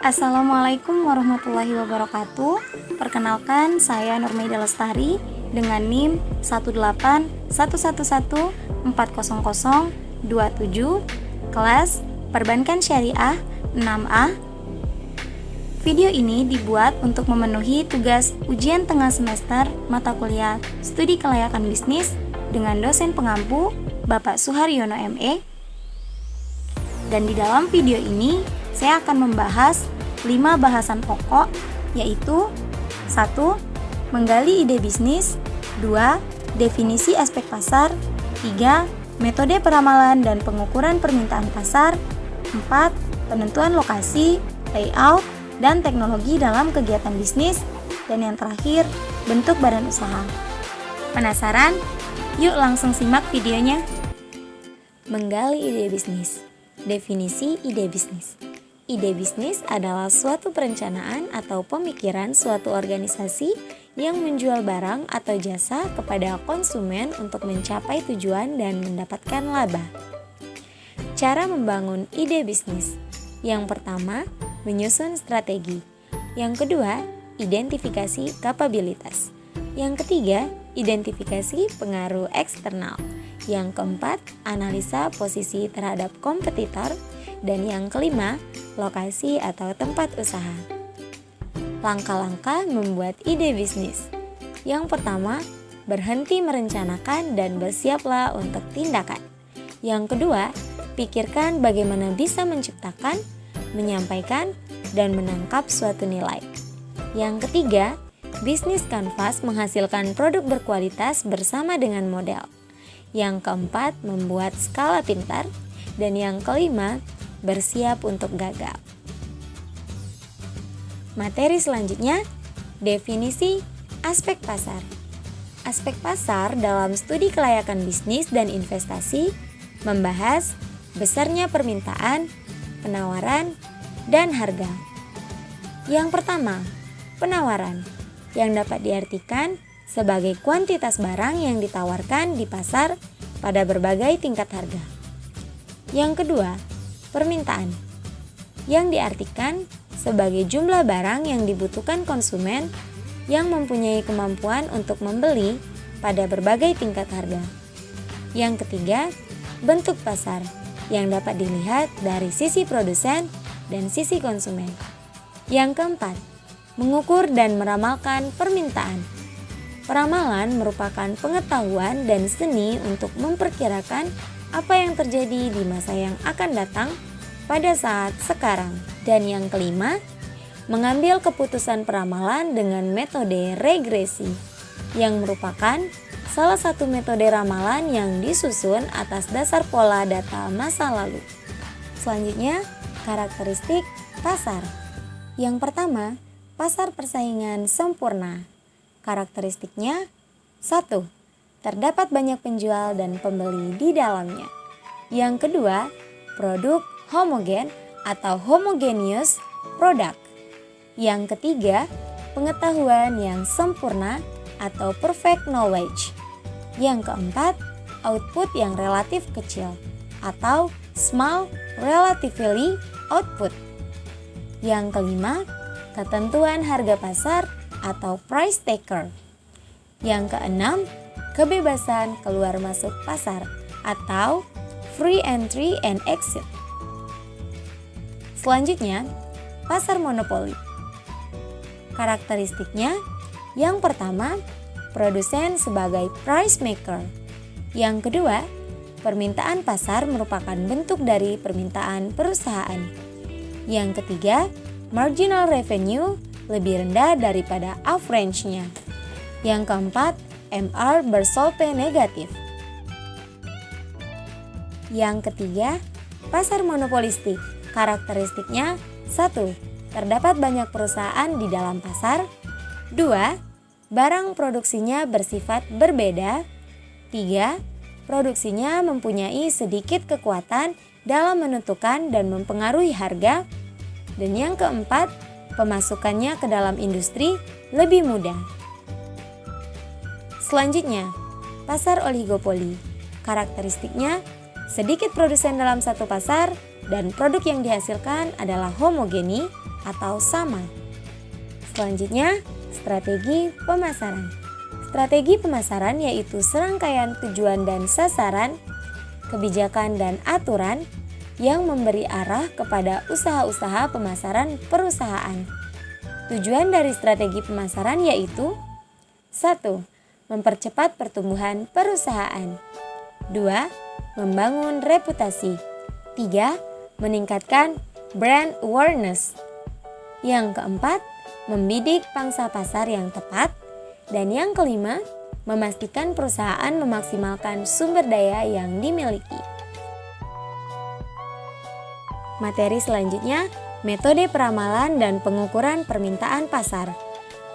Assalamualaikum warahmatullahi wabarakatuh. Perkenalkan, saya Nurmaida Lestari dengan NIM 18114004027, kelas Perbankan Syariah 6A. Video ini dibuat untuk memenuhi tugas ujian tengah semester mata kuliah Studi Kelayakan Bisnis dengan dosen pengampu Bapak Suharyono ME. Dan di dalam video ini saya akan membahas 5 bahasan pokok, yaitu 1. Menggali ide bisnis, 2. Definisi aspek pasar, 3. Metode peramalan dan pengukuran permintaan pasar, 4. Penentuan lokasi, layout, dan teknologi dalam kegiatan bisnis, dan yang terakhir, bentuk badan usaha. Penasaran? Yuk langsung simak videonya. Menggali ide bisnis. Definisi ide bisnis. Ide bisnis adalah suatu perencanaan atau pemikiran suatu organisasi yang menjual barang atau jasa kepada konsumen untuk mencapai tujuan dan mendapatkan laba. Cara membangun ide bisnis. Yang pertama, menyusun strategi. Yang kedua, identifikasi kapabilitas. Yang ketiga, identifikasi pengaruh eksternal. Yang keempat, analisa posisi terhadap kompetitor. Dan yang kelima, lokasi atau tempat usaha. Langkah-langkah membuat ide bisnis. Yang pertama, berhenti merencanakan dan bersiaplah untuk tindakan. Yang kedua, pikirkan bagaimana bisa menciptakan, menyampaikan, dan menangkap suatu nilai. Yang ketiga, bisnis kanvas menghasilkan produk berkualitas bersama dengan model. Yang keempat, membuat skala pintar. Dan yang kelima, bersiap untuk gagal. Materi selanjutnya, definisi aspek pasar. Aspek pasar dalam studi kelayakan bisnis dan investasi membahas besarnya permintaan, penawaran, dan harga. Yang pertama, penawaran, yang dapat diartikan sebagai kuantitas barang yang ditawarkan di pasar pada berbagai tingkat harga. Yang kedua, permintaan, yang diartikan sebagai jumlah barang yang dibutuhkan konsumen yang mempunyai kemampuan untuk membeli pada berbagai tingkat harga. Yang ketiga, bentuk pasar, yang dapat dilihat dari sisi produsen dan sisi konsumen. Yang keempat, mengukur dan meramalkan permintaan. Peramalan merupakan pengetahuan dan seni untuk memperkirakan apa yang terjadi di masa yang akan datang pada saat sekarang. Dan yang kelima, mengambil keputusan peramalan dengan metode regresi, yang merupakan salah satu metode ramalan yang disusun atas dasar pola data masa lalu. Selanjutnya, karakteristik pasar. Yang pertama, pasar persaingan sempurna. Karakteristiknya, 1. Terdapat banyak penjual dan pembeli di dalamnya. Yang kedua, produk homogen atau homogeneous product. Yang ketiga, pengetahuan yang sempurna atau perfect knowledge. Yang keempat, output yang relatif kecil atau small relatively output. Yang kelima, ketentuan harga pasar atau price taker. Yang keenam, kebebasan keluar masuk pasar atau free entry and exit. Selanjutnya, pasar monopoli. Karakteristiknya, yang pertama, produsen sebagai price maker. Yang kedua, permintaan pasar merupakan bentuk dari permintaan perusahaan. Yang ketiga, marginal revenue lebih rendah daripada average-nya. Yang keempat, MR bersolpe negatif. Yang ketiga, pasar monopolistik. Karakteristiknya, 1. Terdapat banyak perusahaan di dalam pasar. 2. Barang produksinya bersifat berbeda. 3. Produksinya mempunyai sedikit kekuatan dalam menentukan dan mempengaruhi harga. Dan yang keempat, pemasukannya ke dalam industri lebih mudah. Selanjutnya, pasar oligopoli. Karakteristiknya, sedikit produsen dalam satu pasar dan produk yang dihasilkan adalah homogeni atau sama. Selanjutnya, strategi pemasaran. Strategi pemasaran yaitu serangkaian tujuan dan sasaran, kebijakan dan aturan yang memberi arah kepada usaha-usaha pemasaran perusahaan. Tujuan dari strategi pemasaran yaitu 1. Mempercepat pertumbuhan perusahaan. 2. Membangun reputasi. 3. Meningkatkan brand awareness. Yang keempat, membidik pangsa pasar yang tepat. Dan yang kelima, memastikan perusahaan memaksimalkan sumber daya yang dimiliki. Materi selanjutnya, metode peramalan dan pengukuran permintaan pasar.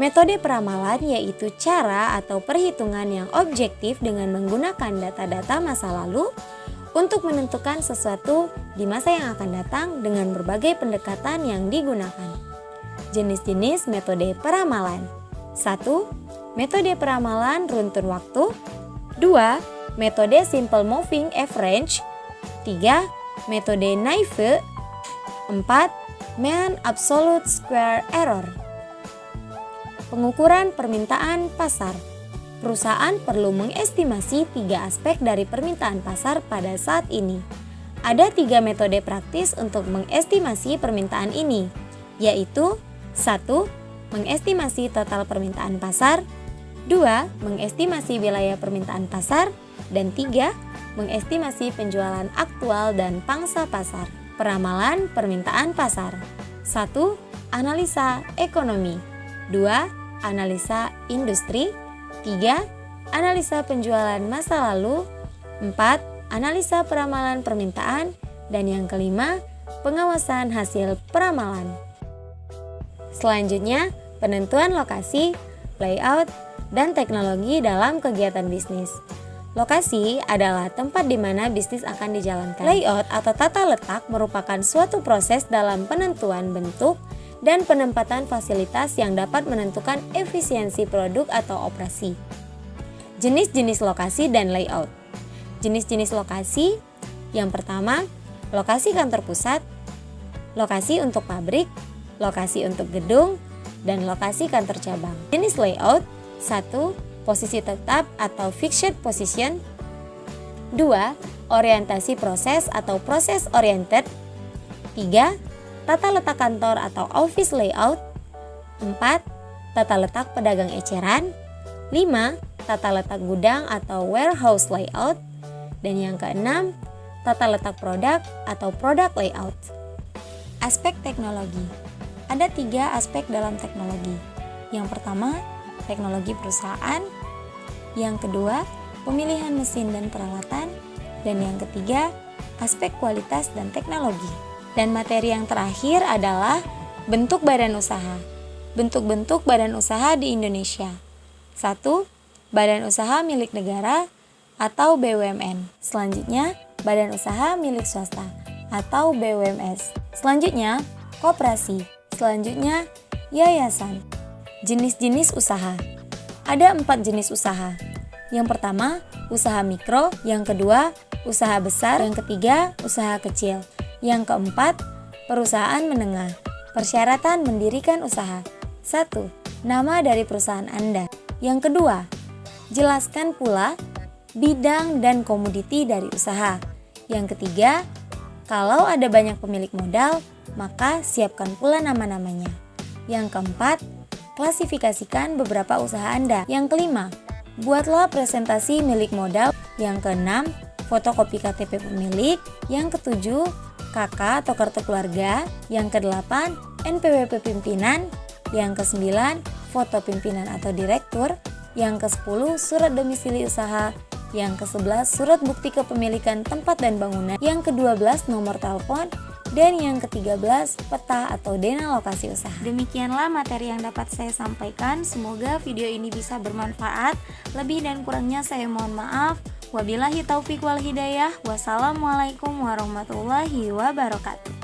Metode peramalan yaitu cara atau perhitungan yang objektif dengan menggunakan data-data masa lalu untuk menentukan sesuatu di masa yang akan datang dengan berbagai pendekatan yang digunakan. Jenis-jenis metode peramalan. 1. Metode peramalan runtun waktu. 2. Metode simple moving average. 3. Metode naive. 4. Mean absolute square error. Pengukuran permintaan pasar. Perusahaan perlu mengestimasi 3 aspek dari permintaan pasar pada saat ini. Ada 3 metode praktis untuk mengestimasi permintaan ini, yaitu 1. Mengestimasi total permintaan pasar. 2. Mengestimasi wilayah permintaan pasar. Dan 3. Mengestimasi penjualan aktual dan pangsa pasar. Peramalan permintaan pasar. 1. Analisa ekonomi. 2. Analisa industri. 3. Analisa penjualan masa lalu. 4. Analisa peramalan permintaan. Dan yang kelima, pengawasan hasil peramalan. Selanjutnya, penentuan lokasi, layout, dan teknologi dalam kegiatan bisnis. Lokasi adalah tempat di mana bisnis akan dijalankan. Layout atau tata letak merupakan suatu proses dalam penentuan bentuk dan penempatan fasilitas yang dapat menentukan efisiensi produk atau operasi. Jenis-jenis lokasi dan layout. Jenis-jenis lokasi, yang pertama, lokasi kantor pusat, lokasi untuk pabrik, lokasi untuk gedung, dan lokasi kantor cabang. Jenis layout, 1. Posisi tetap atau fixed position. 2. Orientasi proses atau process oriented. 3. Tata letak kantor atau office layout. 4. Tata letak pedagang eceran. 5. Tata letak gudang atau warehouse layout. Dan yang keenam, tata letak produk atau product layout. Aspek teknologi. Ada 3 aspek dalam teknologi. Yang pertama, teknologi perusahaan. Yang kedua, pemilihan mesin dan peralatan. Dan yang ketiga, aspek kualitas dan teknologi. Dan materi yang terakhir adalah bentuk badan usaha. Bentuk-bentuk badan usaha di Indonesia. 1. Badan usaha milik negara atau BUMN. Selanjutnya, badan usaha milik swasta atau BUMS. Selanjutnya, koperasi. Selanjutnya, yayasan. Jenis-jenis usaha. Ada 4 jenis usaha. Yang pertama, usaha mikro. Yang kedua, usaha besar. Yang ketiga, usaha kecil. Yang keempat, perusahaan menengah. Persyaratan mendirikan usaha. 1. Nama dari perusahaan Anda. Yang kedua, jelaskan pula bidang dan komoditi dari usaha. Yang ketiga, kalau ada banyak pemilik modal, maka siapkan pula nama-namanya. Yang keempat, klasifikasikan beberapa usaha Anda. Yang kelima, buatlah presentasi milik modal. Yang keenam, fotokopi KTP pemilik. Yang ketujuh, KK atau kartu keluarga. Yang kedelapan, NPWP pimpinan. Yang kesembilan, foto pimpinan atau direktur. Yang ke-10, surat domisili usaha. Yang ke-11, surat bukti kepemilikan tempat dan bangunan. Yang ke-12, nomor telepon. Dan yang ke-13, peta atau dena lokasi usaha. Demikianlah materi yang dapat saya sampaikan. Semoga video ini bisa bermanfaat. Lebih dan kurangnya saya mohon maaf. Wabillahi taufik wal hidayah. Wassalamualaikum warahmatullahi wabarakatuh.